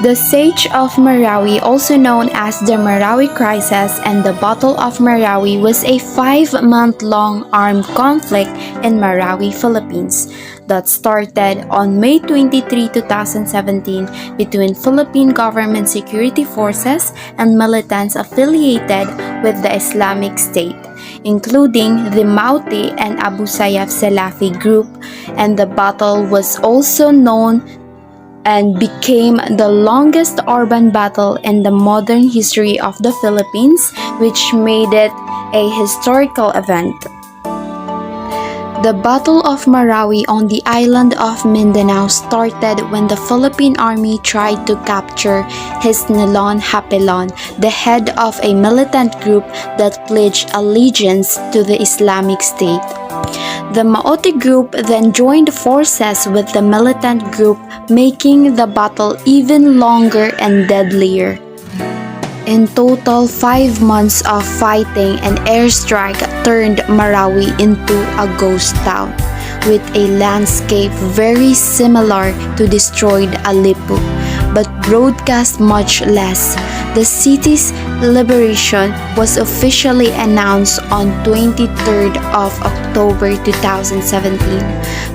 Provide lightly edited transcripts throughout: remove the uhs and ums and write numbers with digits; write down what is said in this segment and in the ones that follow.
The Siege of Marawi, also known as the Marawi Crisis and the Battle of Marawi, was a 5-month-long armed conflict in Marawi, Philippines that started on May 23, 2017 between Philippine government security forces and militants affiliated with the Islamic State, including the Mauti and Abu Sayyaf Salafi group, and the battle was also known and became the longest urban battle in the modern history of the Philippines, which made it a historical event. The Battle of Marawi on the island of Mindanao started when the Philippine Army tried to capture Hisnilon Hapilon, the head of a militant group that pledged allegiance to the Islamic State. The Maote group then joined forces with the militant group, making the battle even longer and deadlier. In total, 5 months of fighting and airstrike turned Marawi into a ghost town, with a landscape very similar to destroyed Aleppo, but broadcast much less. The city's liberation was officially announced on 23rd of October 2017,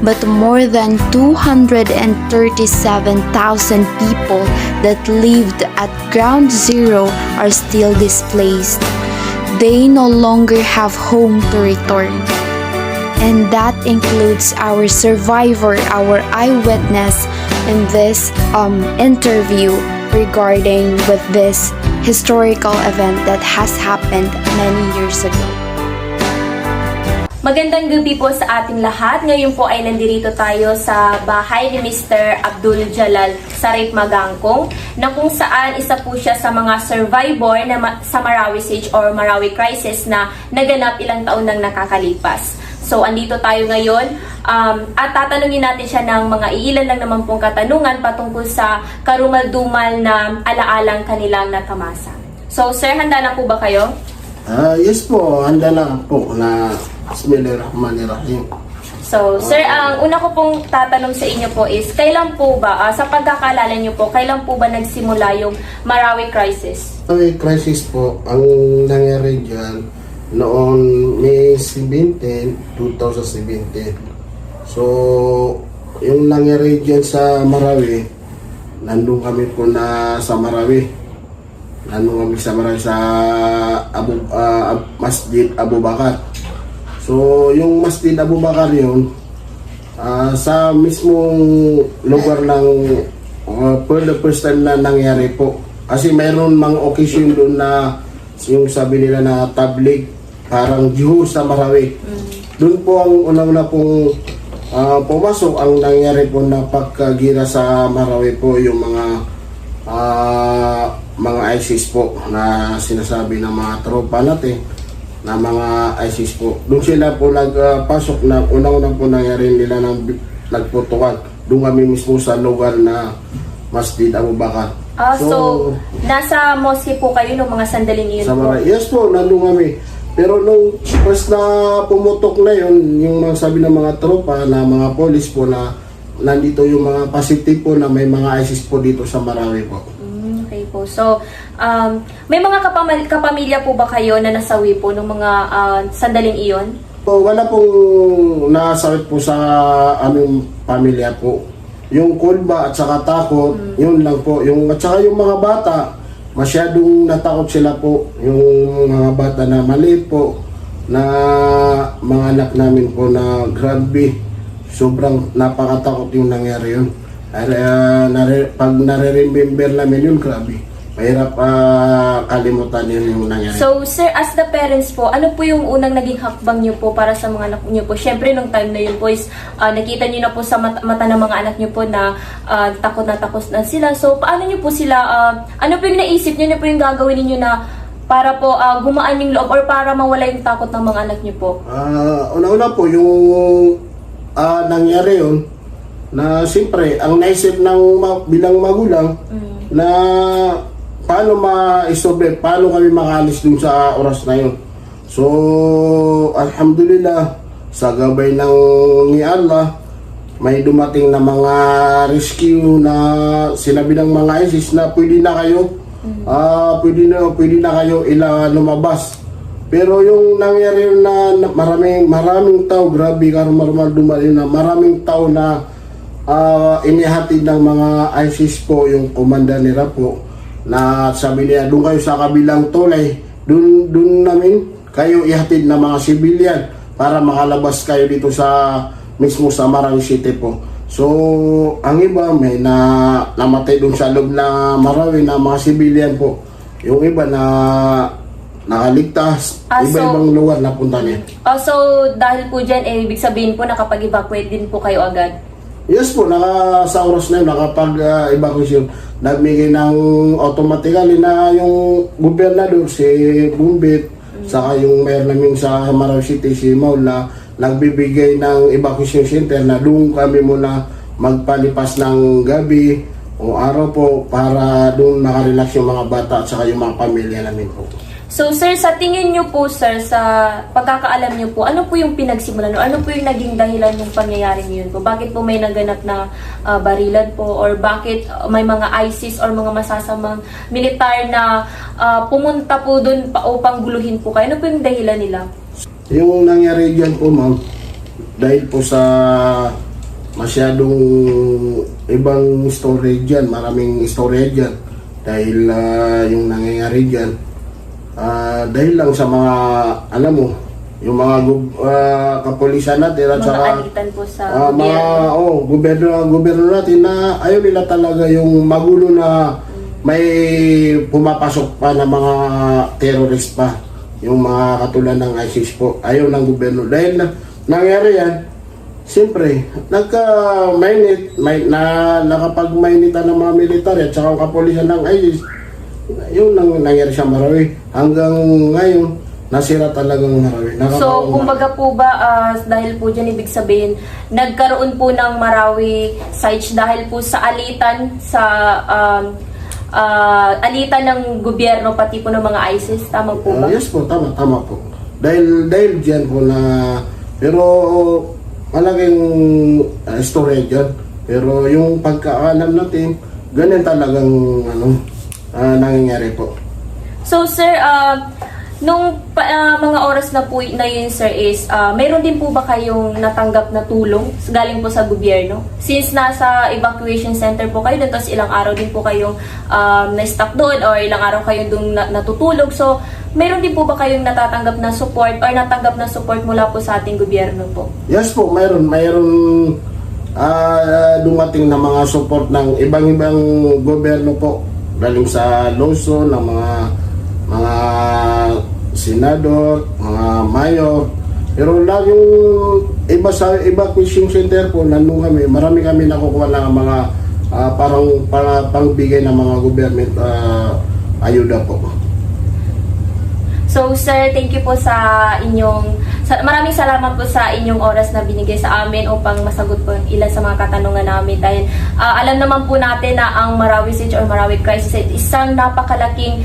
but more than 237,000 people that lived at ground zero are still displaced. They no longer have home to return. And that includes our survivor, our eyewitness in this interview regarding with this historical event that has happened many years ago. Magandang gabi po sa ating lahat. Ngayon po ay nandirito tayo sa bahay ni Mr. Abdul Jalal Sarit Magangkong, na kung saan isa po siya sa mga survivor na sa Marawi Siege or Marawi Crisis na naganap ilang taon nang nakakalipas. So, andito tayo ngayon at tatanungin natin siya ng mga iilan lang naman pong katanungan patungkol sa karumal-dumal na alaalang kanilang natamasa. So, sir, handa na po ba kayo? Yes po, handa na po na Bismillahirrahmanirrahim. So, sir, ang una ko pong tatanong sa inyo po is, kailan po ba, sa pagkakalala niyo po, kailan po ba nagsimula yung Marawi Crisis? Marawi Crisis po, ang nangyari dyan noong May 17, 2017. So, yung nangyari dyan sa Marawi, nandun kami po na sa Marawi. Nandun kami sa Marawi sa Masjid Abu Bakar. So, yung Masjid Abu Bakar yun, sa mismong lugar ng for the first time na nangyari po. Kasi mayroon mga occasion doon na yung sabi nila na tablig, parang juhu sa Marawi. Doon po ang una-una pong pumasok. Ang nangyari po na pagkagira sa Marawi po yung mga ISIS po na sinasabi ng mga tropa natin na mga ISIS po. Doon sila po nagpasok na unang-unang po nangyari nila ng nagputukan. Doon kami mismo sa lugar na Masjid Abu Bakar. So, nasa mosque po kayo nung mga sandaling iyon po? Yes po, nandun kami. Pero nung first na pumutok na yun, yung mga sabi ng mga tropa na mga polis po na nandito yung mga positive po na may mga ISIS po dito sa Marawi po. Okay po. So, may mga kapamilya po ba kayo na nasawi po nung mga sandaling iyon? Po, wala pong nasawit po sa aming pamilya po. Yung kulba at saka takot, yun lang po. At saka yung mga bata, masyadong natakot sila po. Yung mga bata na maliit po, na mga anak namin po na grabe. Sobrang napakatakot yung nangyari yun. Pag nare-remember namin yun, grabe. Mahirap kalimutan yun yung nangyari. So, sir, as the parents po, ano po yung unang naging hakbang niyo po para sa mga anak niyo po? Siyempre, nung time na yun po is, nakita niyo na po sa mata ng mga anak niyo po na takot na sila. So, paano niyo po sila, ano po yung naisip niyo, ano po yung gagawin niyo na para po gumaan yung loob or para mawala yung takot ng mga anak niyo po? Una-una po, yung nangyari yun, na siyempre, ang naisip ng bilang magulang, na paano paano kami makaalis dun sa oras na yun. So, alhamdulillah, sa gabay ng ni Allah, may dumating na mga rescue na sinabi ng mga ISIS na pwede na kayo pwede na kayo lumabas. Pero yung nangyari na maraming tao, grabe normal dumating na maraming tao na inihatid ng mga ISIS po yung komanda nila po, na sabi niya doon kayo sa kabilang tulay, doon namin kayo ihatid ng mga civilian para makalabas kayo dito sa mismo sa Marawi City po. So ang iba may namatay doon sa loob na Marawi na mga civilian po. Yung iba na nakaligtas, iba-ibang lugar na punta niya. So dahil po dyan, ibig sabihin po nakapag-evacuate din po kayo agad? Yes po, sa oras na yun, nakapag-evacuation. Nagbigay ng automatically na yung gobernador, si Bumbit, saka yung mayor namin sa Marawi City, si Maula, nagbibigay ng evacuation center na doon kami muna magpalipas ng gabi o araw po para doon nakarelax yung mga bata at saka yung mga pamilya namin po. So sir, sa tingin nyo po sir, sa pagkakaalam nyo po, ano po yung pinagsimulan o ano po yung naging dahilan ng pangyayari yun po? Bakit po may naganap na barilan po, or bakit may mga ISIS or mga masasamang militar na pumunta po doon upang guluhin po kayo? Ano po yung dahilan nila? Yung nangyari dyan po ma'am, dahil po sa masyadong ibang story dyan, maraming story dyan, dahil yung nangyayari dyan, dahil lang sa mga, alam mo, yung mga kapulisan natin at Mga saka alitan po sa gobyerno natin na ayaw nila talaga yung magulo na may pumapasok pa na mga terrorist pa, yung mga katulad ng ISIS po. Ayaw ng gobyerno. Dahil nangyari yan, siyempre, nakapag-mainitan ng mga militar at saka ang kapulisan ng ISIS, yun ang nangyari sa Marawi. Hanggang ngayon, nasira talagang Marawi. So, kumbaga po ba, dahil po dyan, ibig sabihin, nagkaroon po ng Marawi siege dahil po sa alitan ng gobyerno, pati po ng mga ISIS, tama po ba? Yes po, tama po. Dahil dyan po na, pero malaking story dyan. Pero yung pagkaalam natin, ganyan talagang nangyayari po. So sir, nung mga oras na po na yun sir is, mayroon din po ba kayong natanggap na tulong galing po sa gobyerno? Since nasa evacuation center po kayo doon, tapos ilang araw din po kayong na-stuck doon or ilang araw kayong doon natutulog. So, mayroon din po ba kayong natatanggap na support or natanggap na support mula po sa ating gobyerno po? Yes po, mayroon dumating na mga support ng ibang-ibang gobyerno po. Galing sa Luzon, ng mga senador, mga mayor. Pero laging iba sa evacuation center po, nandun kami. Marami kami nakukuha ng mga pangbigay ng mga government ayuda po. So sir, thank you po maraming salamat po sa inyong oras na binigay sa amin upang masagot po ilan sa mga katanungan namin, dahil alam naman po natin na ang Marawi Siege or Marawi Crisis ay isang napakalaking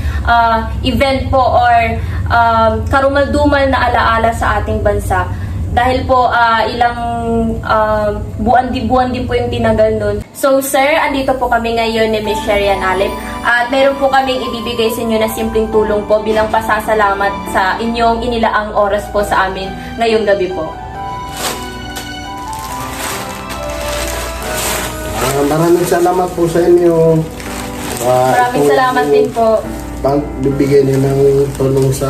event po or karumaldumal na alaala sa ating bansa. Dahil po ilang buwan din po yung tinagal nun. So sir, andito po kami ngayon ni Ms. Sherian Alep at meron po kaming ibibigay sa inyo na simpleng tulong po bilang pasasalamat sa inyong inilaang oras po sa amin ngayong gabi po. Maraming salamat po sa inyo. Maraming salamat din po. Pagbibigay niyo ng tulong sa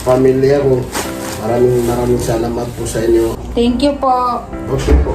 pamilya ko. Maraming salamat po sa inyo. Thank you po. Okay po.